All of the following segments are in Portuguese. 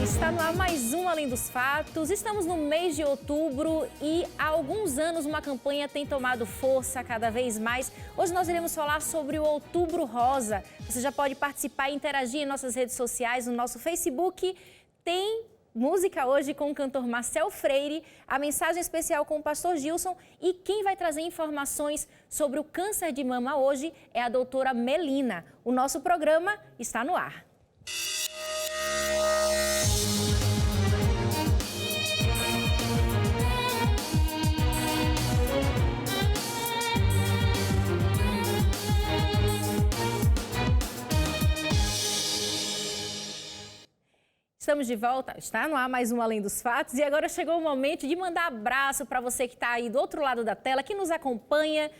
Está no ar mais um Além dos Fatos. Estamos no mês de outubro e há alguns anos uma campanha tem tomado força cada vez mais. Hoje nós iremos falar sobre o Outubro Rosa. Você já pode participar e interagir em nossas redes sociais, no nosso Facebook. Tem música hoje com o cantor Marcel Freire, a mensagem especial com o pastor Gilson e quem vai trazer informações sobre o câncer de mama hoje é a doutora Melina. O nosso programa está no ar. Estamos de volta, está no ar mais um Além dos Fatos e agora chegou o momento de mandar abraço para você que está aí do outro lado da tela, que nos acompanha.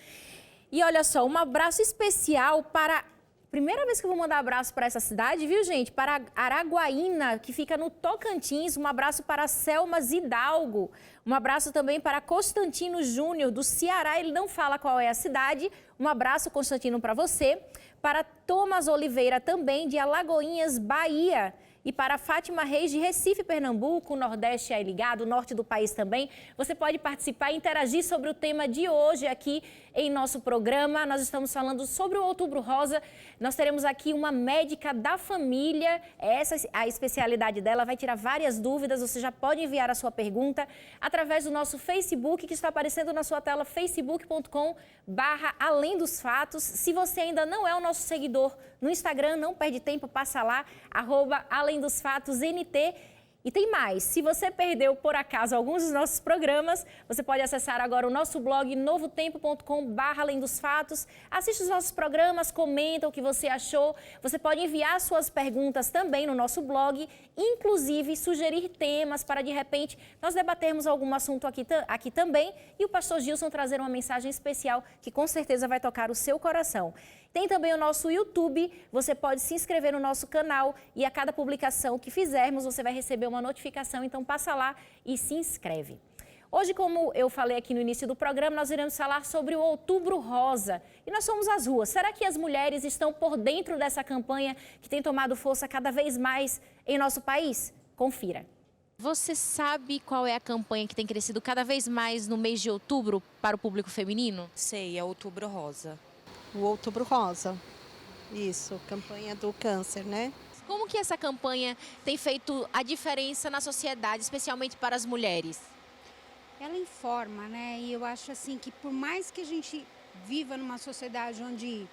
E olha só, um abraço especial para... Primeira vez que eu vou mandar abraço para essa cidade, viu, gente? Para Araguaína, que fica no Tocantins. Um abraço para Selma Zidalgo. Um abraço também para Constantino Júnior, do Ceará. Ele não fala qual é a cidade. Um abraço, Constantino, para você. Para Thomas Oliveira, também, de Alagoinhas, Bahia. E para Fátima Reis, de Recife, Pernambuco, o Nordeste é ligado, o Norte do país também. Você pode participar e interagir sobre o tema de hoje aqui em nosso programa. Nós estamos falando sobre o Outubro Rosa. Nós teremos aqui uma médica da família. Essa é a especialidade dela, vai tirar várias dúvidas. Você já pode enviar a sua pergunta através do nosso Facebook, que está aparecendo na sua tela, facebook.com/Além dos Fatos. Se você ainda não é o nosso seguidor no Instagram, não perde tempo, passa lá, @Além dos Fatos NT. E tem mais, se você perdeu por acaso alguns dos nossos programas, você pode acessar agora o nosso blog novotempo.com/Além dos Fatos. Assiste os nossos programas, comenta o que você achou. Você pode enviar suas perguntas também no nosso blog, inclusive sugerir temas para de repente nós debatermos algum assunto aqui também e o pastor Gilson trazer uma mensagem especial que com certeza vai tocar o seu coração. Tem também o nosso YouTube, você pode se inscrever no nosso canal e a cada publicação que fizermos você vai receber uma notificação, então passa lá e se inscreve. Hoje, como eu falei aqui no início do programa, nós iremos falar sobre o Outubro Rosa e nós somos as ruas. Será que as mulheres estão por dentro dessa campanha que tem tomado força cada vez mais em nosso país? Confira. Você sabe qual é a campanha que tem crescido cada vez mais no mês de outubro para o público feminino? Sei, é Outubro Rosa. O Outubro Rosa, isso, campanha do câncer, né? Como que essa campanha tem feito a diferença na sociedade, especialmente para as mulheres? Ela informa, né? E eu acho assim que por mais que a gente viva numa sociedade onde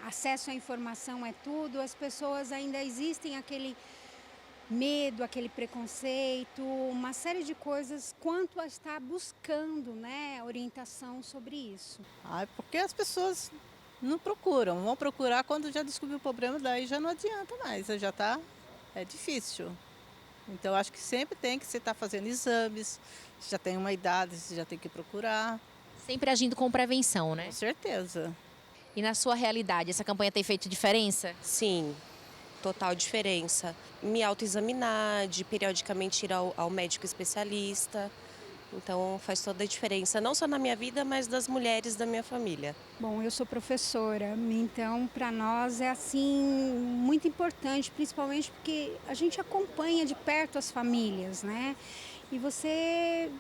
acesso à informação é tudo, as pessoas ainda existem aquele medo, aquele preconceito, uma série de coisas quanto a estar buscando, né, orientação sobre isso. Porque as pessoas não procuram, vão procurar quando já descobriu o problema, daí já não adianta mais, já tá, é difícil. Então acho que sempre tem que você estar fazendo exames, se já tem uma idade, você já tem que procurar. Sempre agindo com prevenção, né? Com certeza. E na sua realidade, essa campanha tem feito diferença? Sim, total diferença. Me autoexaminar, de periodicamente ir ao médico especialista. Então faz toda a diferença, não só na minha vida, mas das mulheres da minha família. Bom, eu sou professora, então para nós é assim muito importante, principalmente porque a gente acompanha de perto as famílias, né? E você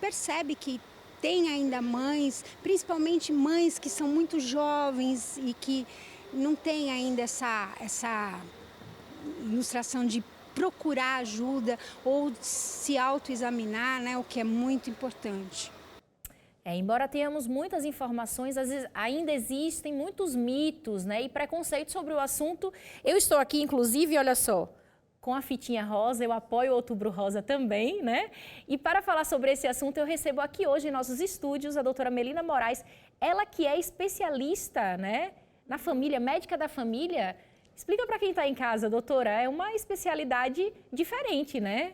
percebe que tem ainda mães, principalmente mães que são muito jovens e que não têm ainda essa ilustração de procurar ajuda ou se autoexaminar, né, o que é muito importante. Embora tenhamos muitas informações, às vezes ainda existem muitos mitos, né, e preconceitos sobre o assunto. Eu estou aqui, inclusive, olha só, com a fitinha rosa, eu apoio o Outubro Rosa também, né? E para falar sobre esse assunto, eu recebo aqui hoje em nossos estúdios a doutora Melina Moraes, ela que é especialista, né, na família, médica da família. Explica para quem está em casa, doutora, é uma especialidade diferente, né?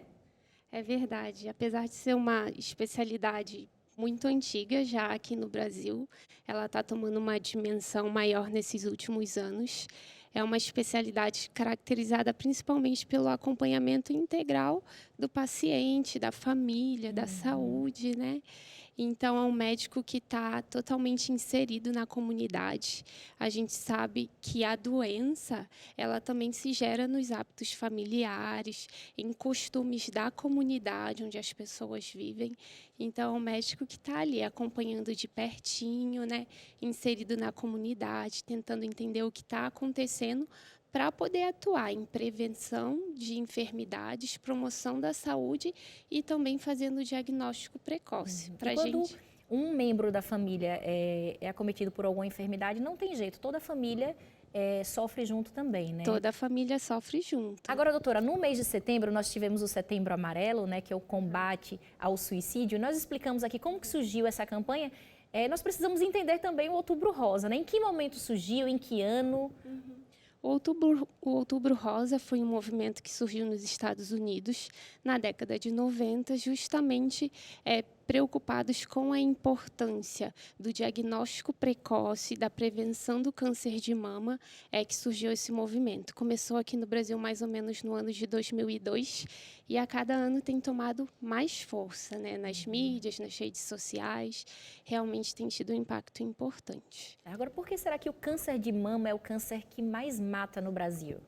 É verdade, apesar de ser uma especialidade muito antiga já aqui no Brasil, ela está tomando uma dimensão maior nesses últimos anos. É uma especialidade caracterizada principalmente pelo acompanhamento integral do paciente, da família, da saúde, né? Então, é um médico que está totalmente inserido na comunidade. A gente sabe que a doença, ela também se gera nos hábitos familiares, em costumes da comunidade onde as pessoas vivem. Então, é um médico que está ali acompanhando de pertinho, né, inserido na comunidade, tentando entender o que está acontecendo, para poder atuar em prevenção de enfermidades, promoção da saúde e também fazendo o diagnóstico precoce. E quando um membro da família é acometido por alguma enfermidade, não tem jeito, toda a família sofre junto também, né? Toda a família sofre junto. Agora, doutora, no mês de setembro, nós tivemos o Setembro Amarelo, né, que é o combate ao suicídio. Nós explicamos aqui como que surgiu essa campanha. Nós precisamos entender também o Outubro Rosa, né? Em que momento surgiu, em que ano? O Outubro Rosa foi um movimento que surgiu nos Estados Unidos na década de 90, justamente preocupados com a importância do diagnóstico precoce, da prevenção do câncer de mama, que surgiu esse movimento. Começou aqui no Brasil mais ou menos no ano de 2002 e a cada ano tem tomado mais força, né? Nas mídias, nas redes sociais, realmente tem tido um impacto importante. Agora, por que será que o câncer de mama é o câncer que mais mata no Brasil?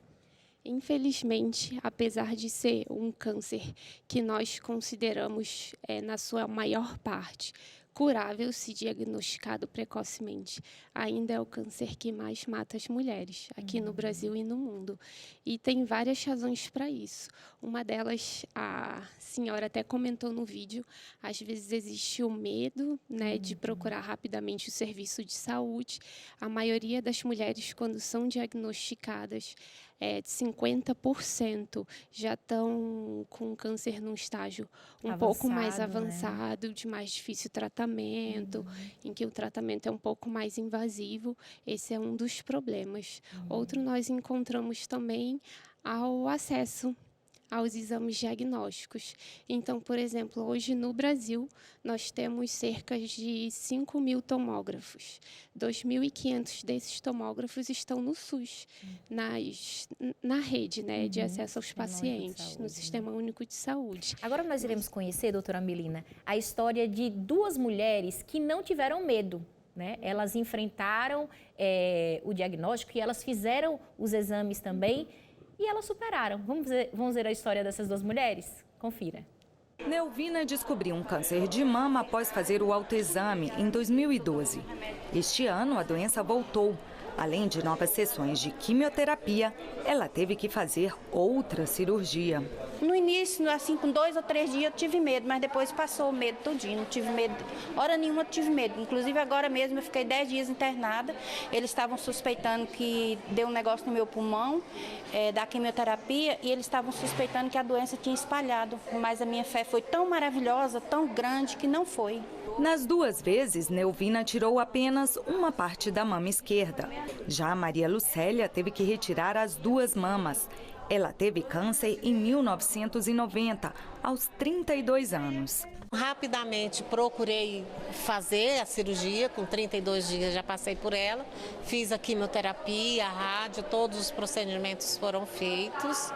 Infelizmente, apesar de ser um câncer que nós consideramos, na sua maior parte, curável se diagnosticado precocemente, ainda é o câncer que mais mata as mulheres, aqui no Brasil e no mundo. E tem várias razões para isso. Uma delas, a senhora até comentou no vídeo, às vezes existe o medo, né, de procurar rapidamente o serviço de saúde. A maioria das mulheres, quando são diagnosticadas, de 50% já estão com câncer num estágio pouco mais avançado, né? De mais difícil tratamento, em que o tratamento é um pouco mais invasivo. Esse é um dos problemas. Outro nós encontramos também ao acesso aos exames diagnósticos. Então, por exemplo, hoje no Brasil, nós temos cerca de 5.000 tomógrafos. 2.500 desses tomógrafos estão no SUS, na rede, né, de acesso aos pacientes, no Sistema Único de Saúde. Agora nós iremos conhecer, doutora Melina, a história de duas mulheres que não tiveram medo, né? Elas enfrentaram o diagnóstico e elas fizeram os exames também, e elas superaram. Vamos ver a história dessas duas mulheres? Confira. Neuvina descobriu um câncer de mama após fazer o autoexame em 2012. Este ano, a doença voltou. Além de novas sessões de quimioterapia, ela teve que fazer outra cirurgia. No início, assim, com 2 ou 3 dias, eu tive medo, mas depois passou o medo todinho, não tive medo. Hora nenhuma eu tive medo. Inclusive, agora mesmo, eu fiquei 10 dias internada. Eles estavam suspeitando que deu um negócio no meu pulmão, da quimioterapia, e eles estavam suspeitando que a doença tinha espalhado. Mas a minha fé foi tão maravilhosa, tão grande, que não foi. Nas duas vezes, Neuvina tirou apenas uma parte da mama esquerda. Já a Maria Lucélia teve que retirar as duas mamas. Ela teve câncer em 1990, aos 32 anos. Rapidamente procurei fazer a cirurgia, com 32 dias já passei por ela. Fiz a quimioterapia, a rádio, todos os procedimentos foram feitos.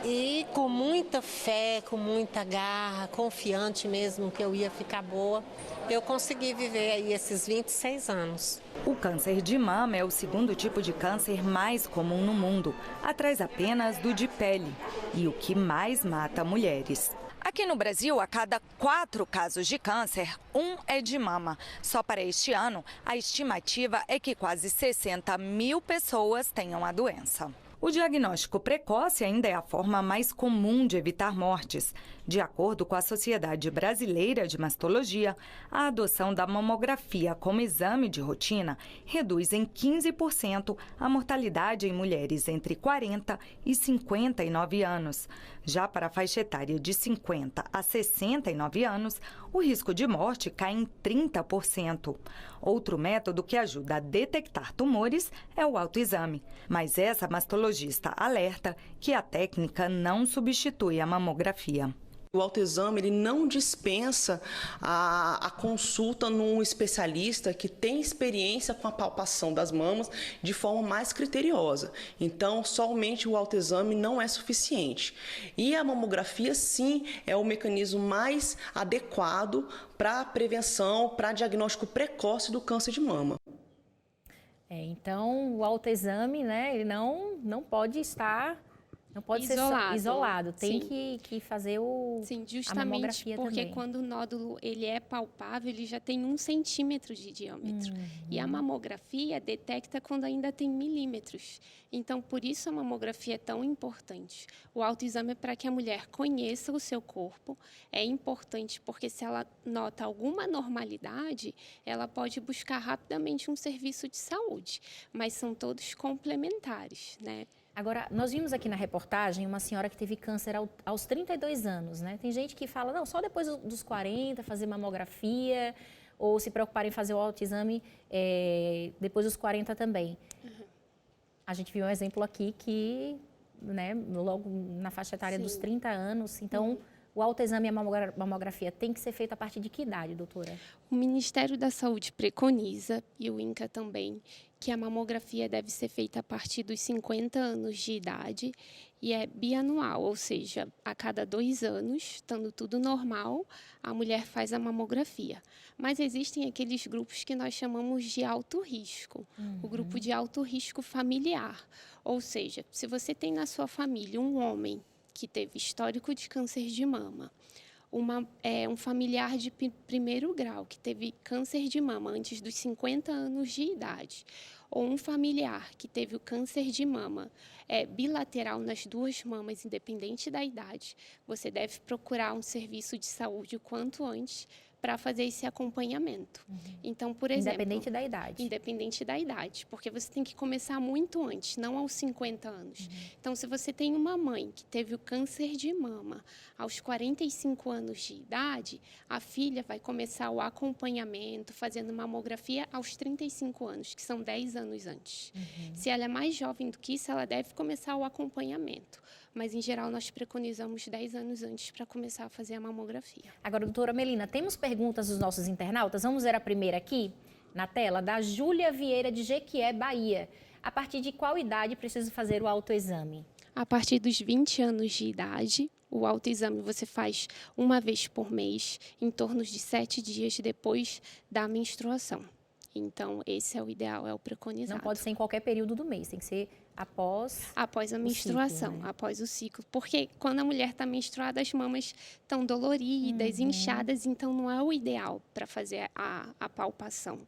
E com muita fé, com muita garra, confiante mesmo que eu ia ficar boa, eu consegui viver aí esses 26 anos. O câncer de mama é o segundo tipo de câncer mais comum no mundo, atrás apenas do de pele, e o que mais mata mulheres. Aqui no Brasil, a cada 4 casos de câncer, 1 é de mama. Só para este ano, a estimativa é que quase 60.000 pessoas tenham a doença. O diagnóstico precoce ainda é a forma mais comum de evitar mortes. De acordo com a Sociedade Brasileira de Mastologia, a adoção da mamografia como exame de rotina reduz em 15% a mortalidade em mulheres entre 40 e 59 anos. Já para a faixa etária de 50 a 69 anos, o risco de morte cai em 30%. Outro método que ajuda a detectar tumores é o autoexame. Mas essa mastologista alerta que a técnica não substitui a mamografia. O autoexame ele não dispensa a consulta num especialista que tem experiência com a palpação das mamas de forma mais criteriosa. Então, somente o autoexame não é suficiente. E a mamografia, sim, é o mecanismo mais adequado para a prevenção, para diagnóstico precoce do câncer de mama. Então, o autoexame, né, ele não pode estar... Não pode ser isolado, tem que fazer a mamografia porque também. Quando o nódulo ele é palpável, ele já tem 1 centímetro de diâmetro. E a mamografia detecta quando ainda tem milímetros. Então, por isso a mamografia é tão importante. O autoexame é para que a mulher conheça o seu corpo. É importante porque se ela nota alguma anormalidade, ela pode buscar rapidamente um serviço de saúde. Mas são todos complementares, né? Agora, nós vimos aqui na reportagem uma senhora que teve câncer aos 32 anos, né? Tem gente que fala, não, só depois dos 40, fazer mamografia, ou se preocupar em fazer o autoexame depois dos 40 também. A gente viu um exemplo aqui que, né, logo na faixa etária dos 30 anos, então... O autoexame e a mamografia tem que ser feito a partir de que idade, doutora? O Ministério da Saúde preconiza, e o INCA também, que a mamografia deve ser feita a partir dos 50 anos de idade e é bianual, ou seja, a cada 2 anos, estando tudo normal, a mulher faz a mamografia. Mas existem aqueles grupos que nós chamamos de alto risco, o grupo de alto risco familiar. Ou seja, se você tem na sua família um homem que teve histórico de câncer de mama, um familiar de primeiro grau que teve câncer de mama antes dos 50 anos de idade, ou um familiar que teve o câncer de mama bilateral nas 2 mamas, independente da idade, você deve procurar um serviço de saúde o quanto antes para fazer esse acompanhamento. Então, por exemplo... Independente da idade. Independente da idade, porque você tem que começar muito antes, não aos 50 anos. Então, se você tem uma mãe que teve o câncer de mama aos 45 anos de idade, a filha vai começar o acompanhamento, fazendo mamografia aos 35 anos, que são 10 anos antes. Se ela é mais jovem do que isso, ela deve começar o acompanhamento. Mas, em geral, nós preconizamos 10 anos antes para começar a fazer a mamografia. Agora, doutora Melina, temos perguntas dos nossos internautas. Vamos ver a primeira aqui, na tela, da Júlia Vieira, de Jequié, Bahia. A partir de qual idade precisa fazer o autoexame? A partir dos 20 anos de idade, o autoexame você faz 1 vez por mês, em torno de 7 dias depois da menstruação. Então, esse é o ideal, é o preconizado. Não pode ser em qualquer período do mês, tem que ser após a menstruação, ciclo, né? Após o ciclo. Porque quando a mulher está menstruada, as mamas estão doloridas, inchadas, então não é o ideal para fazer a palpação.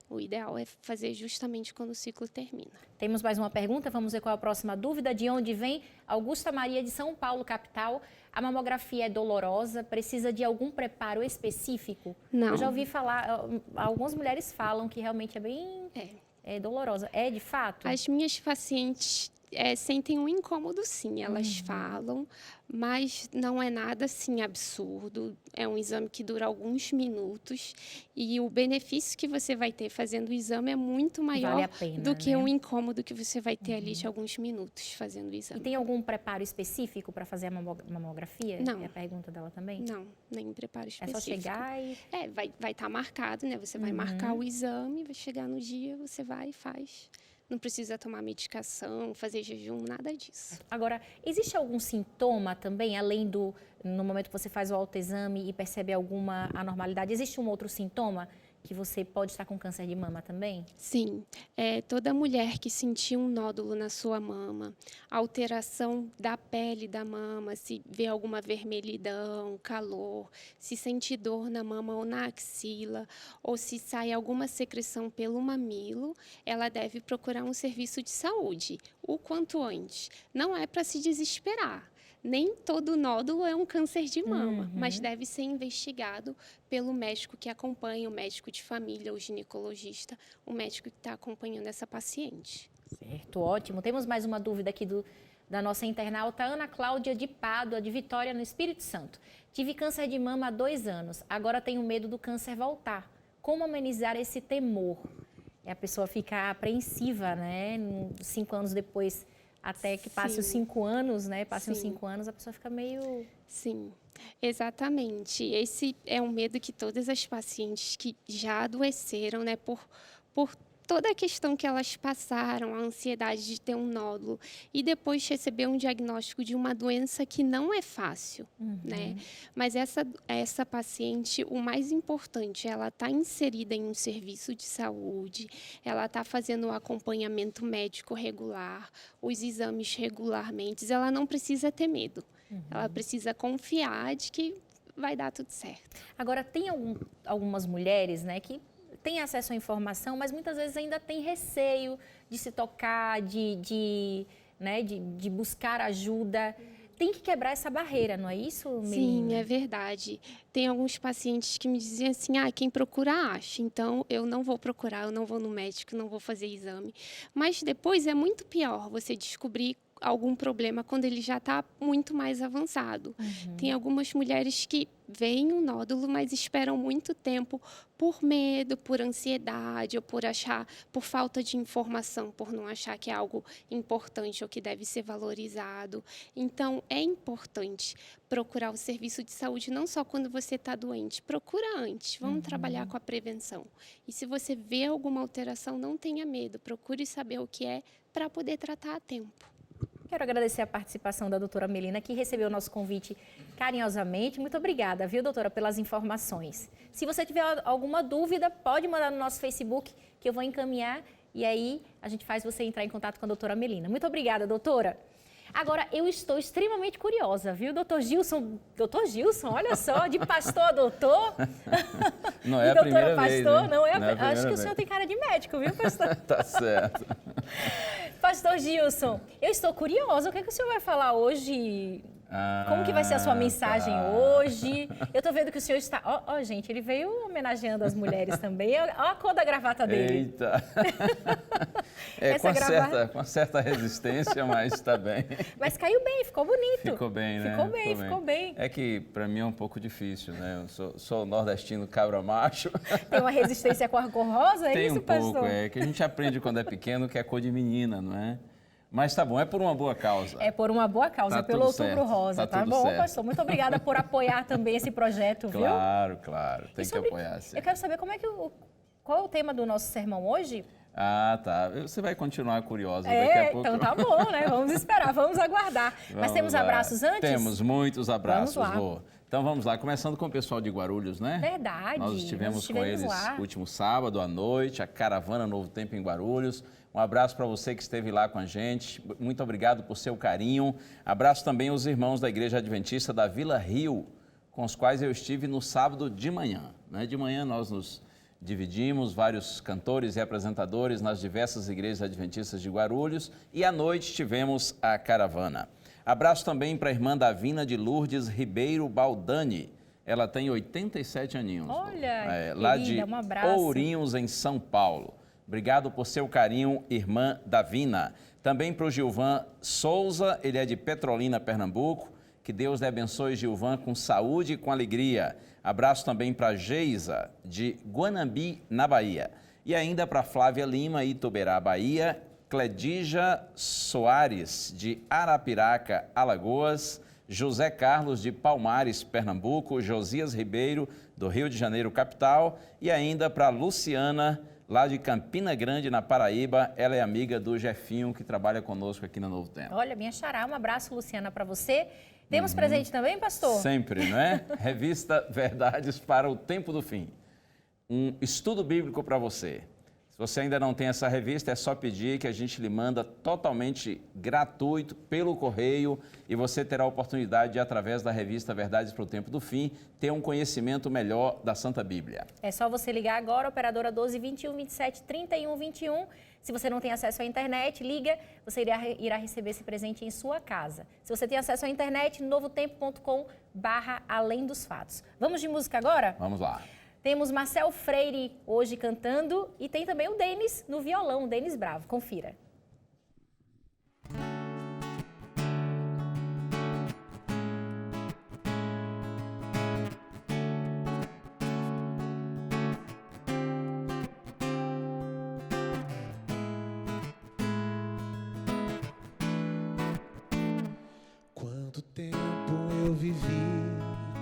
O ideal é fazer justamente quando o ciclo termina. Temos mais uma pergunta, vamos ver qual é a próxima dúvida. De onde vem? Augusta Maria, de São Paulo, capital. A mamografia é dolorosa? Precisa de algum preparo específico? Não. Eu já ouvi falar, algumas mulheres falam que realmente é bem dolorosa. É de fato? As minhas pacientes sentem um incômodo, sim, elas falam, mas não é nada assim absurdo. É um exame que dura alguns minutos e o benefício que você vai ter fazendo o exame é muito maior vale a pena, do que né? o incômodo que você vai ter ali de alguns minutos fazendo o exame. E tem algum preparo específico para fazer a mamografia? Não. É a pergunta dela também? Não, nem preparo específico. É só chegar e... vai estar marcado, né? Você vai marcar o exame, vai chegar no dia, você vai e faz. Não precisa tomar medicação, fazer jejum, nada disso. Agora, existe algum sintoma também, além no momento que você faz o autoexame e percebe alguma anormalidade, existe um outro sintoma que você pode estar com câncer de mama também? Sim, toda mulher que sentir um nódulo na sua mama, alteração da pele da mama, se vê alguma vermelhidão, calor, se sente dor na mama ou na axila, ou se sai alguma secreção pelo mamilo, ela deve procurar um serviço de saúde, o quanto antes. Não é para se desesperar. Nem todo nódulo é um câncer de mama, mas deve ser investigado pelo médico que acompanha, o médico de família, o ginecologista, o médico que está acompanhando essa paciente. Certo, ótimo. Temos mais uma dúvida aqui da nossa internauta, Ana Cláudia de Pádua, de Vitória, no Espírito Santo. Tive câncer de mama há 2 anos, agora tenho medo do câncer voltar. Como amenizar esse temor? A pessoa fica apreensiva, né? 5 anos depois até que passe Sim. os 5 anos, né? Passem os Sim. 5 anos, a pessoa fica meio... Sim, exatamente. Esse é um medo que todas as pacientes que já adoeceram, né, por toda a questão que elas passaram, a ansiedade de ter um nódulo e depois receber um diagnóstico de uma doença que não é fácil, né? Mas essa paciente, o mais importante, ela está inserida em um serviço de saúde, ela está fazendo o acompanhamento médico regular, os exames regularmente, ela não precisa ter medo. Ela precisa confiar de que vai dar tudo certo. Agora, tem algumas mulheres, né, que têm acesso à informação, mas muitas vezes ainda tem receio de se tocar, de buscar ajuda. Tem que quebrar essa barreira, não é isso, Melina? Sim, é verdade. Tem alguns pacientes que me dizem assim, quem procura acha, então eu não vou procurar, eu não vou no médico, não vou fazer exame. Mas depois é muito pior você descobrir algum problema quando ele já está muito mais avançado. Tem algumas mulheres que veem um nódulo, mas esperam muito tempo por medo, por ansiedade, ou por falta de informação, por não achar que é algo importante ou que deve ser valorizado. Então, é importante procurar o serviço de saúde não só quando você está doente, procura antes, vamos trabalhar com a prevenção. E se você vê alguma alteração, não tenha medo, procure saber o que é para poder tratar a tempo. Quero agradecer a participação da doutora Melina, que recebeu o nosso convite carinhosamente. Muito obrigada, viu, doutora, pelas informações. Se você tiver alguma dúvida, pode mandar no nosso Facebook, que eu vou encaminhar, e aí a gente faz você entrar em contato com a doutora Melina. Muito obrigada, doutora. Agora, eu estou extremamente curiosa, viu, doutor Gilson? Doutor Gilson, olha só, de pastor a doutor. Não é a primeira vez, pastor, né? não é Não é a primeira acho que o vez. senhor tem cara de médico, viu, pastor? Tá certo. Pastor Gilson, eu estou curiosa, o que é que o senhor vai falar hoje? Como que vai ser a sua mensagem hoje? Eu estou vendo que o senhor está... Ó, gente, ele veio homenageando as mulheres também. Ó a cor da gravata dele. Eita! Com certa resistência, mas está bem. Mas caiu bem, ficou bonito. Ficou bem, né? Ficou bem. É que para mim é um pouco difícil, né? Eu sou nordestino cabra macho. Tem uma resistência com a cor rosa, é Tem isso, um pastor? pouco, que a gente aprende quando é pequeno que é cor de menina, não é? Mas tá bom, é por uma boa causa. É por uma boa causa, Tá pelo tudo Outubro certo, Rosa, tá tudo bom, certo. pastor? Muito obrigada por apoiar também esse projeto, viu? Claro, tem E que apoiar, sim. Eu quero saber qual é o tema do nosso sermão hoje? Tá. Você vai continuar curiosa daqui a pouco. Então tá bom, né? Vamos esperar, vamos aguardar. Mas temos abraços antes? Temos muitos abraços, Vamos lá. Lô. Então vamos lá, começando com o pessoal de Guarulhos, né? Verdade. Nós estivemos com eles lá. último sábado à noite, a caravana Novo Tempo em Guarulhos. Um abraço para você que esteve lá com a gente. Muito obrigado por seu carinho. Abraço também aos irmãos da Igreja Adventista da Vila Rio, com os quais eu estive no sábado de manhã. Né? De manhã nós nos dividimos, vários cantores e apresentadores nas diversas igrejas adventistas de Guarulhos, e à noite tivemos a caravana. Abraço também para a irmã Davina de Lourdes Ribeiro Baldani. Ela tem 87 aninhos. Olha, lá querida, de um abraço. Ourinhos, em São Paulo. Obrigado por seu carinho, irmã Davina. Também para o Gilvan Souza, ele é de Petrolina, Pernambuco. Que Deus lhe abençoe, Gilvan, com saúde e com alegria. Abraço também para Geisa, de Guanambi, na Bahia. E ainda para Flávia Lima, Ituberá, Bahia. Cledija Soares, de Arapiraca, Alagoas. José Carlos, de Palmares, Pernambuco. Josias Ribeiro, do Rio de Janeiro, capital. E ainda para Luciana, lá de Campina Grande, na Paraíba. Ela é amiga do Jefinho, que trabalha conosco aqui na Novo Tempo. Olha, minha xará, um abraço, Luciana, para você. Temos presente também, pastor? Sempre, não é? Revista Verdades para o Tempo do Fim. Um estudo bíblico para você. Se você ainda não tem essa revista, é só pedir que a gente lhe manda totalmente gratuito pelo correio e você terá a oportunidade de, através da revista Verdades para o Tempo do Fim, ter um conhecimento melhor da Santa Bíblia. É só você ligar agora, operadora 12 21 27 31 21. Se você não tem acesso à internet, liga, você irá receber esse presente em sua casa. Se você tem acesso à internet, novotempo.com/além dos fatos. Vamos de música agora? Vamos lá. Temos Marcel Freire hoje cantando e tem também o Denis no violão, o Denis Bravo. Confira. Quanto tempo eu vivi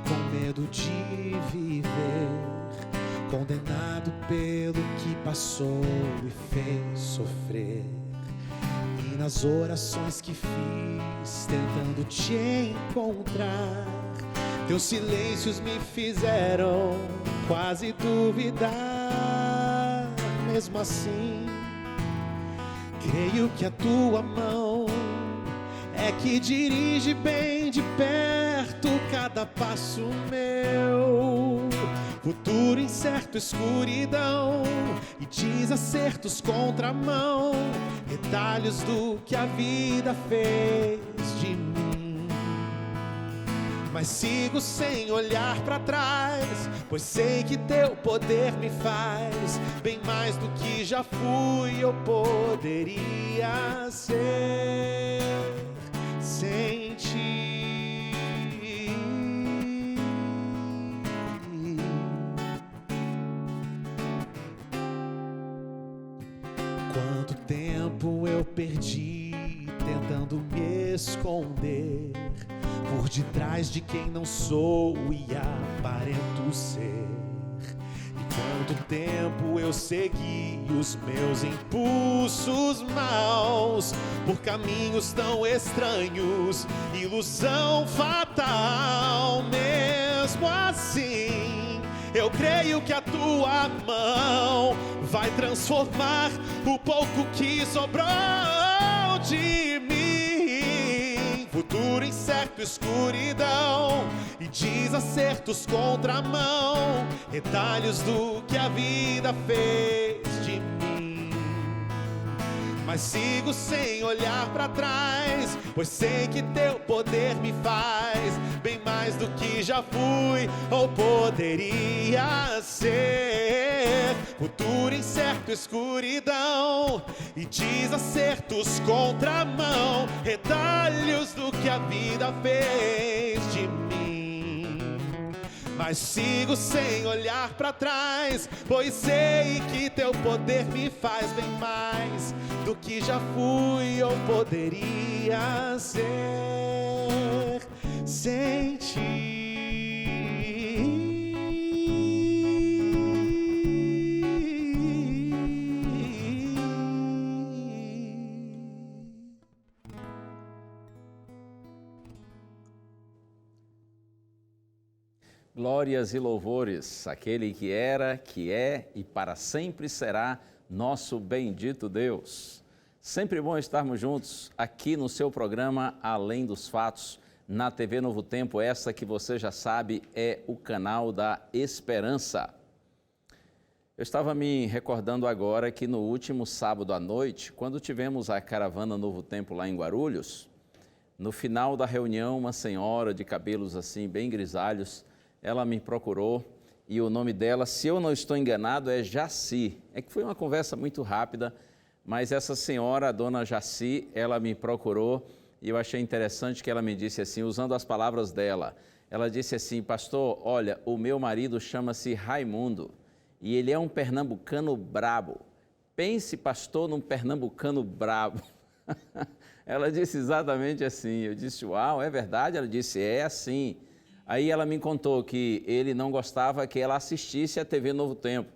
com medo de viver, condenado pelo que passou e fez sofrer. E nas orações que fiz, tentando te encontrar, teus silêncios me fizeram quase duvidar. Mesmo assim, creio que a tua mão é que dirige bem de perto cada passo meu. Futuro incerto, escuridão e desacertos, contramão, retalhos do que a vida fez de mim. Mas sigo sem olhar pra trás, pois sei que teu poder me faz bem mais do que já fui ou poderia ser sem ti. Quanto tempo eu perdi tentando me esconder por detrás de quem não sou e aparento ser. E quanto tempo eu segui os meus impulsos maus por caminhos tão estranhos, ilusão fatal. Mesmo assim, eu creio que a tua mão vai transformar o pouco que sobrou de mim. Futuro incerto, escuridão e desacertos, contramão, retalhos do que a vida fez de mim. Mas sigo sem olhar pra trás, pois sei que teu poder me faz bem mais do que já fui ou poderia ser. Futuro incerto, escuridão e desacertos, contramão, retalhos do que a vida fez de mim. Mas sigo sem olhar pra trás, pois sei que teu poder me faz bem mais do que já fui ou poderia ser sem ti. Glórias e louvores àquele que era, que é e para sempre será nosso bendito Deus. Sempre bom estarmos juntos aqui no seu programa Além dos Fatos, na TV Novo Tempo, essa que você já sabe é o canal da Esperança. Eu estava me recordando agora que no último sábado à noite, quando tivemos a caravana Novo Tempo lá em Guarulhos, no final da reunião, uma senhora de cabelos assim bem grisalhos, ela me procurou e o nome dela, se eu não estou enganado, é Jaci. É que foi uma conversa muito rápida, mas essa senhora, a dona Jaci, ela me procurou e eu achei interessante que ela me disse assim, usando as palavras dela, ela disse assim, pastor, olha, o meu marido chama-se Raimundo e ele é um pernambucano brabo. Pense, pastor, num pernambucano brabo. Ela disse exatamente assim, eu disse, uau, é verdade? Ela disse, é assim. Aí ela me contou que ele não gostava que ela assistisse a TV Novo Tempo.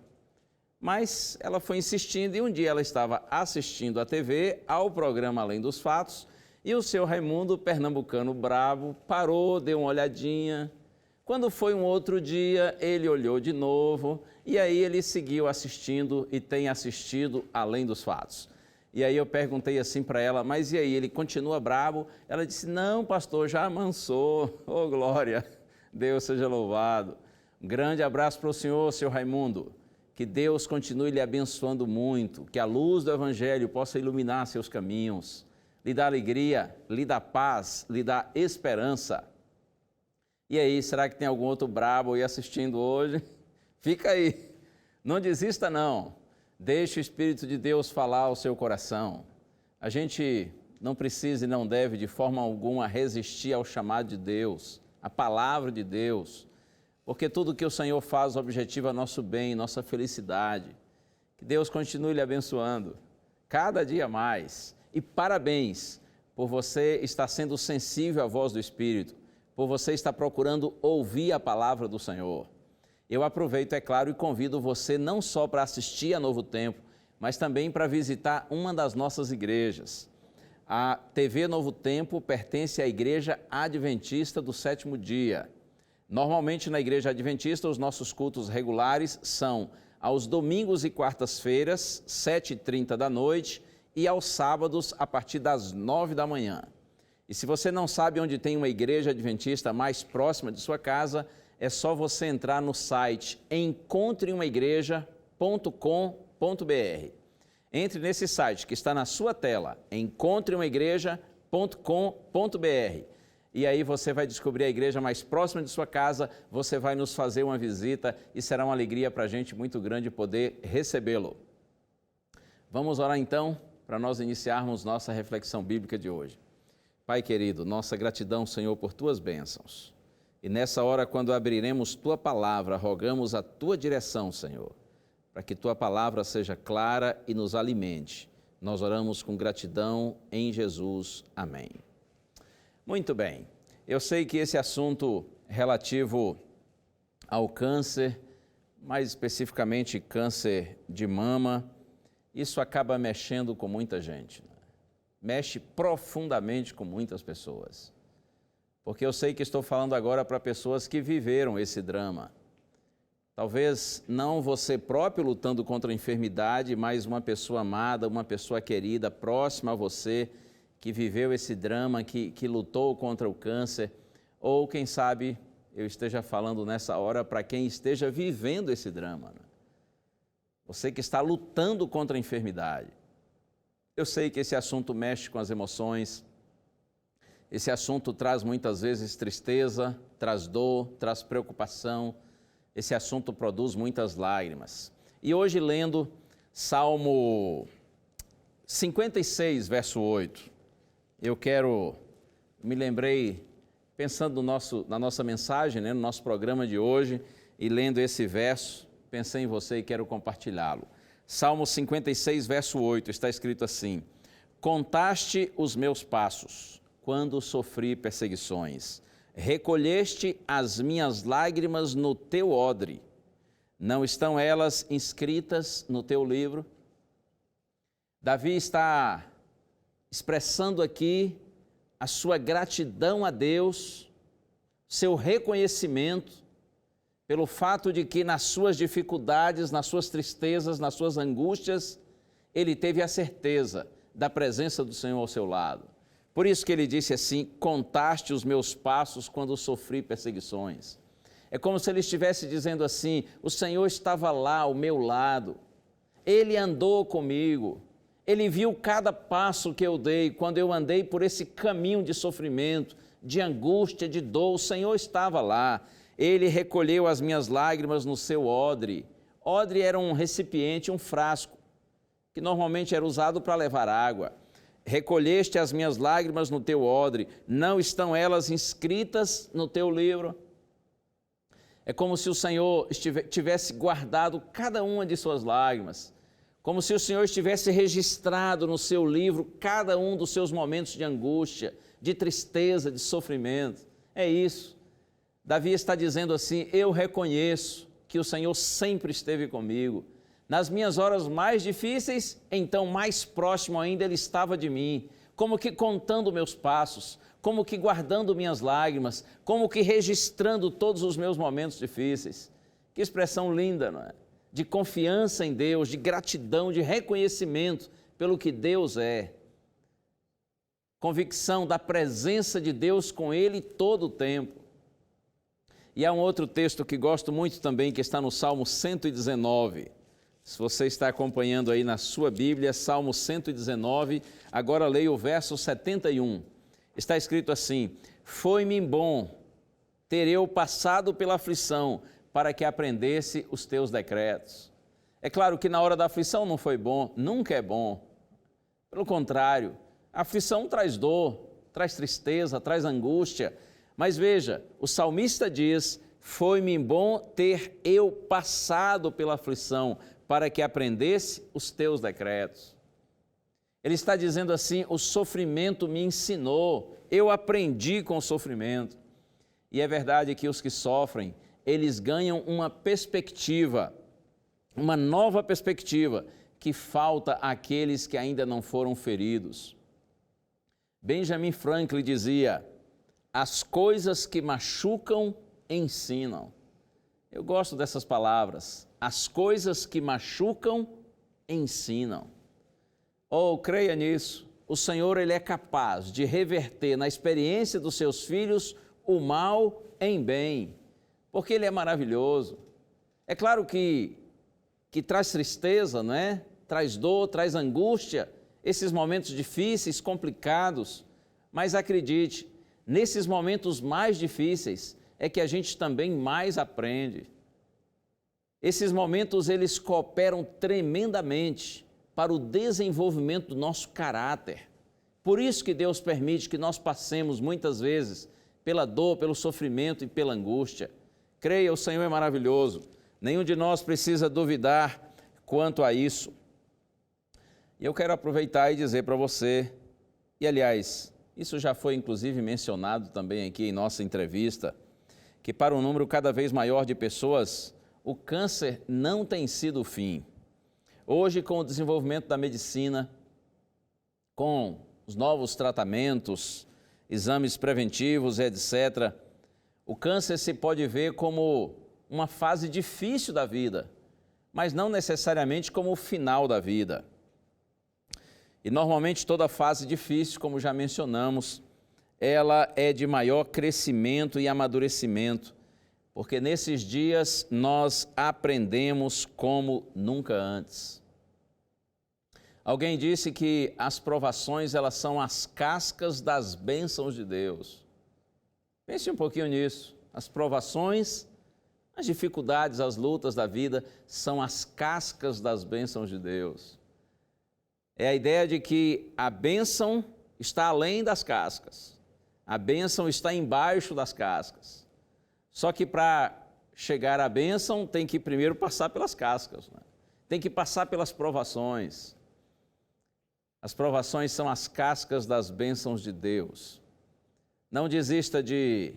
Mas ela foi insistindo e um dia ela estava assistindo a TV ao programa Além dos Fatos e o seu Raimundo, pernambucano brabo, parou, deu uma olhadinha. Quando foi um outro dia, ele olhou de novo e aí ele seguiu assistindo e tem assistido Além dos Fatos. E aí eu perguntei assim para ela, mas e aí, ele continua brabo? Ela disse, não, pastor, já amansou. Oh, glória! Deus seja louvado. Um grande abraço para o senhor, seu Raimundo. Que Deus continue lhe abençoando muito, que a luz do Evangelho possa iluminar seus caminhos, lhe dá alegria, lhe dá paz, lhe dá esperança. E aí, será que tem algum outro brabo aí assistindo hoje? Fica aí, não desista não. Deixe o Espírito de Deus falar ao seu coração. A gente não precisa e não deve de forma alguma resistir ao chamado de Deus, à palavra de Deus, porque tudo que o Senhor faz objetiva nosso bem, nossa felicidade. Que Deus continue lhe abençoando cada dia mais. E parabéns, por você estar sendo sensível à voz do Espírito, por você estar procurando ouvir a palavra do Senhor. Eu aproveito, é claro, e convido você não só para assistir a Novo Tempo, mas também para visitar uma das nossas igrejas. A TV Novo Tempo pertence à Igreja Adventista do Sétimo Dia. Normalmente, na Igreja Adventista, os nossos cultos regulares são aos domingos e quartas-feiras, 7h30 da noite, e aos sábados, a partir das 9 da manhã. E se você não sabe onde tem uma igreja adventista mais próxima de sua casa, é só você entrar no site encontreumaigreja.com.br. Entre nesse site que está na sua tela, encontreumaigreja.com.br. E aí você vai descobrir a igreja mais próxima de sua casa, você vai nos fazer uma visita e será uma alegria para a gente muito grande poder recebê-lo. Vamos orar então, para nós iniciarmos nossa reflexão bíblica de hoje. Pai querido, nossa gratidão, Senhor, por Tuas bênçãos. E nessa hora, quando abriremos Tua palavra, rogamos a Tua direção, Senhor, para que Tua palavra seja clara e nos alimente. Nós oramos com gratidão em Jesus. Amém. Muito bem, eu sei que esse assunto relativo ao câncer, mais especificamente câncer de mama, isso acaba mexendo com muita gente, né? Mexe profundamente com muitas pessoas, porque eu sei que estou falando agora para pessoas que viveram esse drama. Talvez não você próprio lutando contra a enfermidade, mas uma pessoa amada, uma pessoa querida, próxima a você, que viveu esse drama, que lutou contra o câncer, ou quem sabe eu esteja falando nessa hora para quem esteja vivendo esse drama, né? Você que está lutando contra a enfermidade. Eu sei que esse assunto mexe com as emoções, esse assunto traz muitas vezes tristeza, traz dor, traz preocupação, esse assunto produz muitas lágrimas. E hoje lendo Salmo 56, verso 8, me lembrei, pensando na nossa mensagem, né, no nosso programa de hoje, e lendo esse verso, pensei em você e quero compartilhá-lo. Salmo 56, verso 8, está escrito assim: Contaste os meus passos, quando sofri perseguições. Recolheste as minhas lágrimas no teu odre. Não estão elas inscritas no teu livro? Davi está expressando aqui a sua gratidão a Deus, seu reconhecimento pelo fato de que nas suas dificuldades, nas suas tristezas, nas suas angústias, ele teve a certeza da presença do Senhor ao seu lado. Por isso que ele disse assim: contaste os meus passos quando sofri perseguições. É como se ele estivesse dizendo assim: o Senhor estava lá ao meu lado, Ele andou comigo, Ele viu cada passo que eu dei, quando eu andei por esse caminho de sofrimento, de angústia, de dor, o Senhor estava lá. Ele recolheu as minhas lágrimas no seu odre. Odre era um recipiente, um frasco, que normalmente era usado para levar água. Recolheste as minhas lágrimas no teu odre, não estão elas inscritas no teu livro? É como se o Senhor tivesse guardado cada uma de suas lágrimas, como se o Senhor estivesse registrado no seu livro cada um dos seus momentos de angústia, de tristeza, de sofrimento. É isso. Davi está dizendo assim: eu reconheço que o Senhor sempre esteve comigo. Nas minhas horas mais difíceis, então mais próximo ainda Ele estava de mim, como que contando meus passos, como que guardando minhas lágrimas, como que registrando todos os meus momentos difíceis. Que expressão linda, não é? De confiança em Deus, de gratidão, de reconhecimento pelo que Deus é. Convicção da presença de Deus com ele todo o tempo. E há um outro texto que gosto muito também, que está no Salmo 119. Se você está acompanhando aí na sua Bíblia, Salmo 119, agora leia o verso 71. Está escrito assim: foi-me bom ter eu passado pela aflição, para que aprendesse os teus decretos. É claro que na hora da aflição não foi bom, nunca é bom. Pelo contrário, a aflição traz dor, traz tristeza, traz angústia. Mas veja, o salmista diz: foi-me bom ter eu passado pela aflição, para que aprendesse os teus decretos. Ele está dizendo assim: o sofrimento me ensinou, eu aprendi com o sofrimento. E é verdade que os que sofrem, eles ganham uma perspectiva, uma nova perspectiva, que falta àqueles que ainda não foram feridos. Benjamin Franklin dizia: as coisas que machucam ensinam. Eu gosto dessas palavras. As coisas que machucam ensinam. Oh, creia nisso. O Senhor, Ele é capaz de reverter na experiência dos seus filhos o mal em bem, porque Ele é maravilhoso. É claro que traz tristeza, não é? Traz dor, traz angústia, esses momentos difíceis, complicados, mas acredite, nesses momentos mais difíceis é que a gente também mais aprende. Esses momentos, eles cooperam tremendamente para o desenvolvimento do nosso caráter. Por isso que Deus permite que nós passemos muitas vezes pela dor, pelo sofrimento e pela angústia. Creia, o Senhor é maravilhoso. Nenhum de nós precisa duvidar quanto a isso. E eu quero aproveitar e dizer para você, e aliás, isso já foi inclusive mencionado também aqui em nossa entrevista, que para um número cada vez maior de pessoas, o câncer não tem sido o fim. Hoje, com o desenvolvimento da medicina, com os novos tratamentos, exames preventivos, etc., o câncer se pode ver como uma fase difícil da vida, mas não necessariamente como o final da vida. E normalmente toda fase difícil, como já mencionamos, ela é de maior crescimento e amadurecimento, porque nesses dias nós aprendemos como nunca antes. Alguém disse que as provações, elas são as cascas das bênçãos de Deus. Pense um pouquinho nisso. As provações, as dificuldades, as lutas da vida são as cascas das bênçãos de Deus. É a ideia de que a bênção está além das cascas. A bênção está embaixo das cascas. Só que para chegar à bênção tem que primeiro passar pelas cascas, né? Tem que passar pelas provações. As provações são as cascas das bênçãos de Deus. Não desista de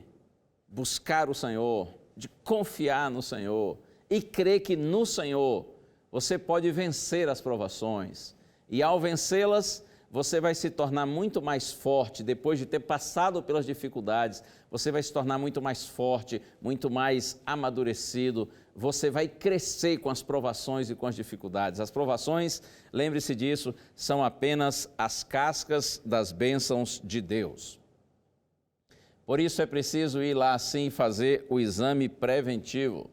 buscar o Senhor, de confiar no Senhor e crer que no Senhor você pode vencer as provações. E ao vencê-las, você vai se tornar muito mais forte. Depois de ter passado pelas dificuldades, você vai se tornar muito mais forte, muito mais amadurecido. Você vai crescer com as provações e com as dificuldades. As provações, lembre-se disso, são apenas as cascas das bênçãos de Deus. Por isso é preciso ir lá sim fazer o exame preventivo.